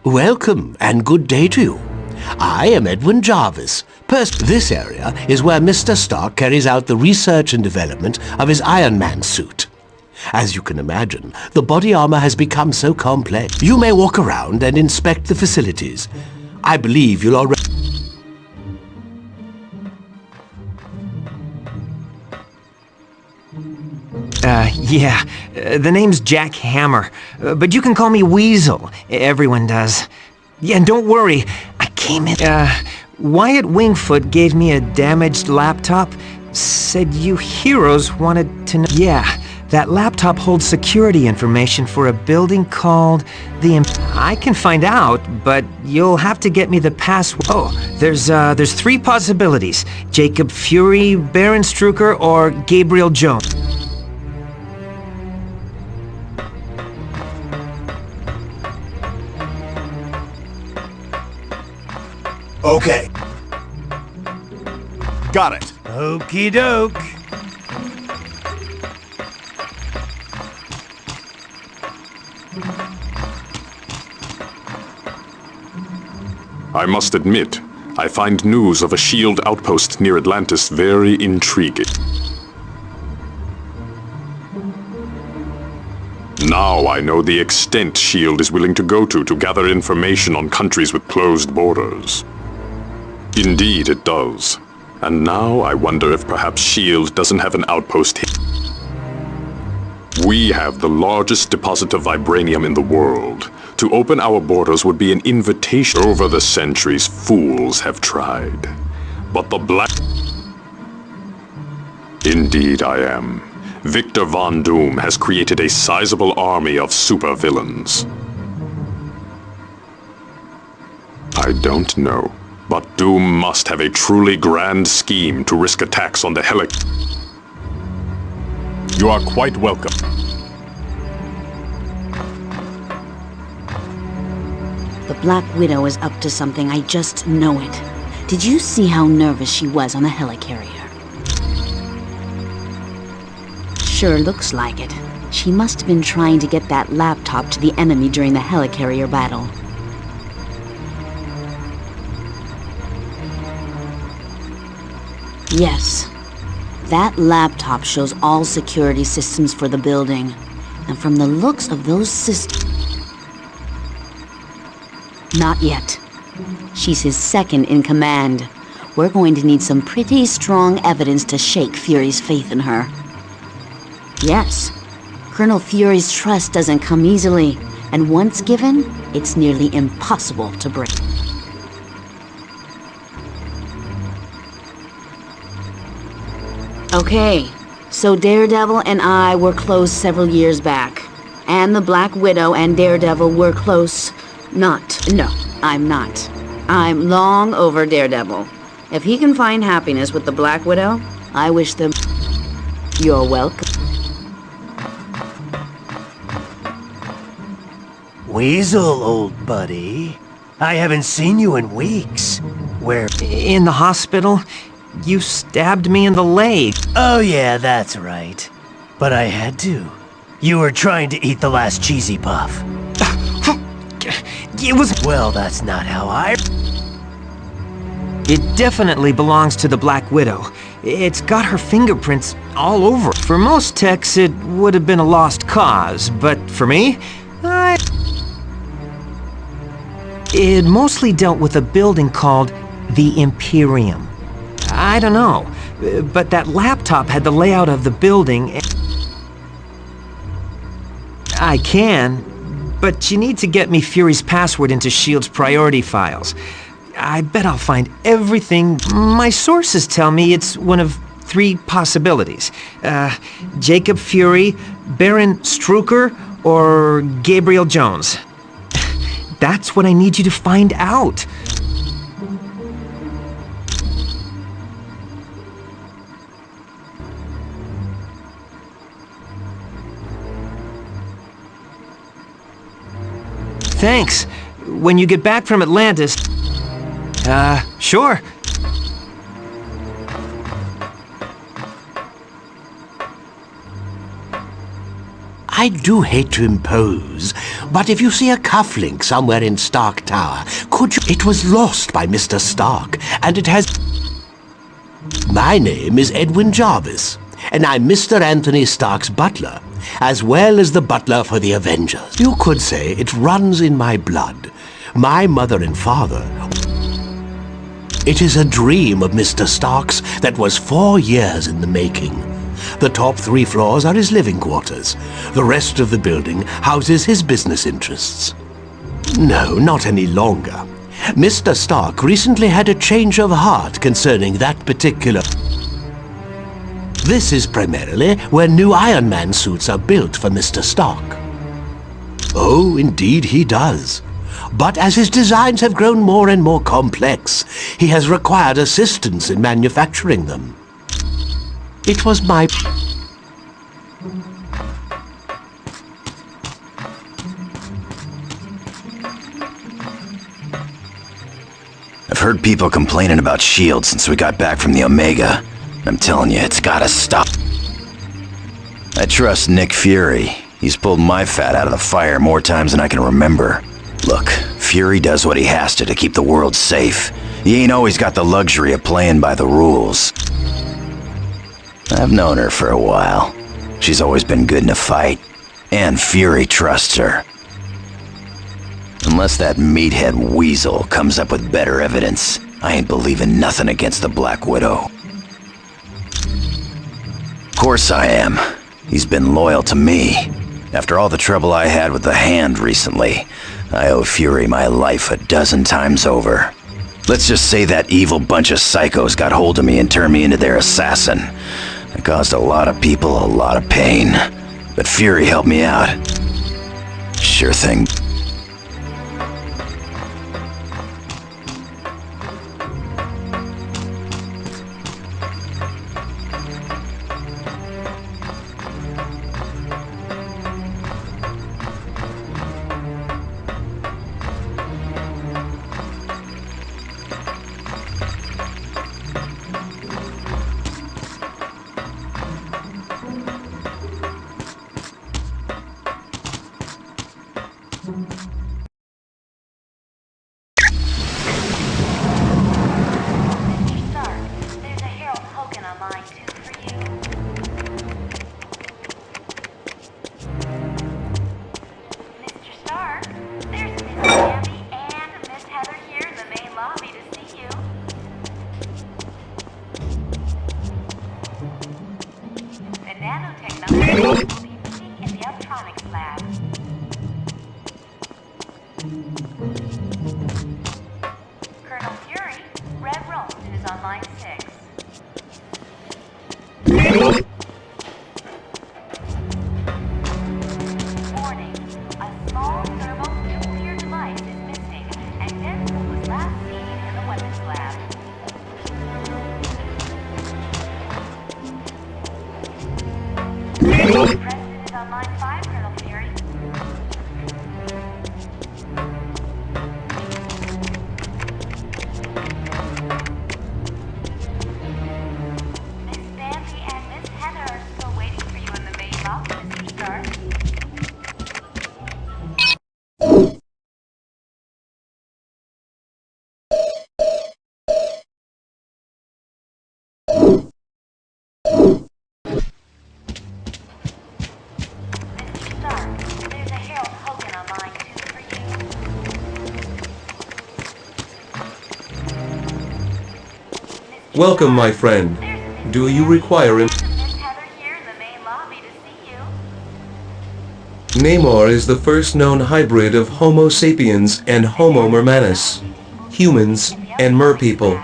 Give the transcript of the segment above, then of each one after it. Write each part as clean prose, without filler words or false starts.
Welcome and good day to you. I am Edwin Jarvis. This area is where Mr. Stark carries out the research and development of his Iron Man suit. As you can imagine, the body armor has become so complex. You may walk around and inspect the facilities. I believe you'll already... The name's Jack Hammer, but you can call me Weasel. Everyone does. Yeah, and don't worry, I came in... Wyatt Wingfoot gave me a damaged laptop, said you heroes wanted to know... Yeah, that laptop holds security information for a building called the... I can find out, but you'll have to get me the password. Oh, there's 3 possibilities. Jacob Fury, Baron Strucker, or Gabriel Jones. Okay. Got it. Okie doke. I must admit, I find news of a SHIELD outpost near Atlantis very intriguing. Now I know the extent SHIELD is willing to go to gather information on countries with closed borders. Indeed it does. And now I wonder if perhaps SHIELD doesn't have an outpost here. We have the largest deposit of vibranium in the world. To open our borders would be an invitation. Over the centuries, fools have tried. But the black... Indeed I am. Victor Von Doom has created a sizable army of supervillains. I don't know, but Doom must have a truly grand scheme to risk attacks on the You are quite welcome. The Black Widow is up to something, I just know it. Did you see how nervous she was on the helicarrier? Sure looks like it. She must have been trying to get that laptop to the enemy during the helicarrier battle. Yes. That laptop shows all security systems for the building. And from the looks of those systems... Not yet. She's his second in command. We're going to need some pretty strong evidence to shake Fury's faith in her. Yes, Colonel Fury's trust doesn't come easily, and once given, it's nearly impossible to break. Okay, so Daredevil and I were close several years back. And the Black Widow and Daredevil were close... No, I'm not. I'm long over Daredevil. If he can find happiness with the Black Widow, I wish them... You're welcome. Weasel, old buddy. I haven't seen you in weeks. Where? In the hospital. You stabbed me in the leg. Oh yeah, that's right. But I had to. You were trying to eat the last cheesy puff. It was... Well, that's not how I... It definitely belongs to the Black Widow. It's got her fingerprints all over it. For most techs, it would have been a lost cause, but for me, It mostly dealt with a building called the Imperium. I don't know, but that laptop had the layout of the building. I can, but you need to get me Fury's password into SHIELD's priority files. I bet I'll find everything. My sources tell me it's one of 3 possibilities. Jacob Fury, Baron Strucker, or Gabriel Jones. That's what I need you to find out. Thanks. When you get back from Atlantis... sure. I do hate to impose, but if you see a cufflink somewhere in Stark Tower, could you... It was lost by Mr. Stark, and it has... My name is Edwin Jarvis, and I'm Mr. Anthony Stark's butler, as well as the butler for the Avengers. You could say it runs in my blood. My mother and father... It is a dream of Mr. Stark's that was 4 years in the making. The top 3 floors are his living quarters. The rest of the building houses his business interests. No, not any longer. Mr. Stark recently had a change of heart concerning that particular... This is primarily where new Iron Man suits are built for Mr. Stark. Oh, indeed he does. But as his designs have grown more and more complex, he has required assistance in manufacturing them. It was my... I've heard people complaining about S.H.I.E.L.D. since we got back from the Omega. I'm telling you, it's gotta stop. I trust Nick Fury. He's pulled my fat out of the fire more times than I can remember. Look, Fury does what he has to keep the world safe. He ain't always got the luxury of playing by the rules. I've known her for a while. She's always been good in a fight. And Fury trusts her. Unless that meathead weasel comes up with better evidence, I ain't believing nothing against the Black Widow. Of course I am. He's been loyal to me. After all the trouble I had with the Hand recently, I owe Fury my life 12 times over. Let's just say that evil bunch of psychos got hold of me and turned me into their assassin. It caused a lot of people a lot of pain. But Fury helped me out. Sure thing. Colonel Fury, Red Rome is on line 6. Warning, a small thermonuclear device is missing, and Denzel was last seen in the weapons lab. President is on line 5, Colonel Fury. Miss Bambi and Miss Heather are still waiting for you in the main office, Mr. Stark. Mr. Stark, there's a Harold Hogan on line 2 for you. Welcome, my friend. Do you require Miss Heather here in the main lobby to see you. Namor is the first known hybrid of Homo sapiens and Homo mermanus. Humans and mer people.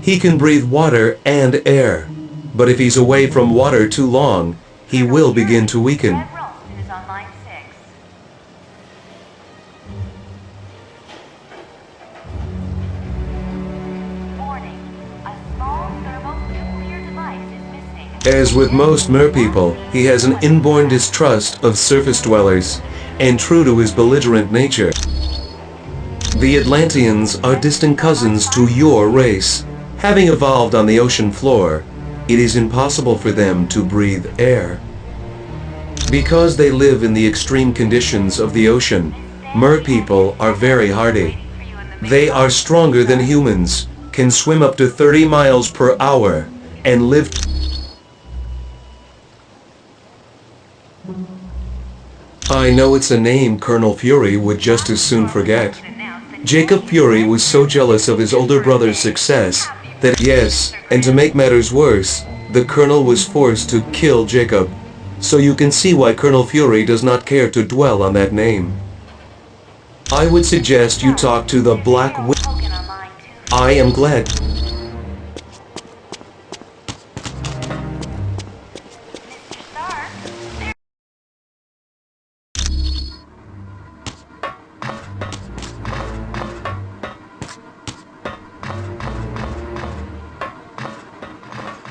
He can breathe water and air, but if he's away from water too long, he will begin to weaken. Red roast is on line 6. Warning. A small thermonuclear device is missing. As with most mer people, he has an inborn distrust of surface dwellers, and true to his belligerent nature, the Atlanteans are distant cousins to your race. Having evolved on the ocean floor, it is impossible for them to breathe air. Because they live in the extreme conditions of the ocean, mer people are very hardy. They are stronger than humans, can swim up to 30 miles per hour, and live. I know it's a name Colonel Fury would just as soon forget. Jacob Fury was so jealous of his older brother's success that, yes, and to make matters worse, the Colonel was forced to kill Jacob. So you can see why Colonel Fury does not care to dwell on that name. I would suggest you talk to the Black Widow. Token on line 2. I am glad. Mr. Stark, there.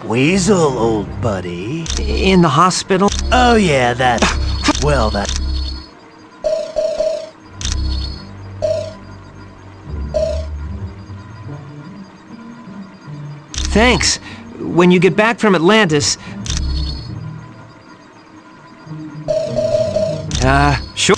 Weasel, old buddy. In the hospital? Oh yeah, that... Well, that... Thanks. When you get back from Atlantis... Sure.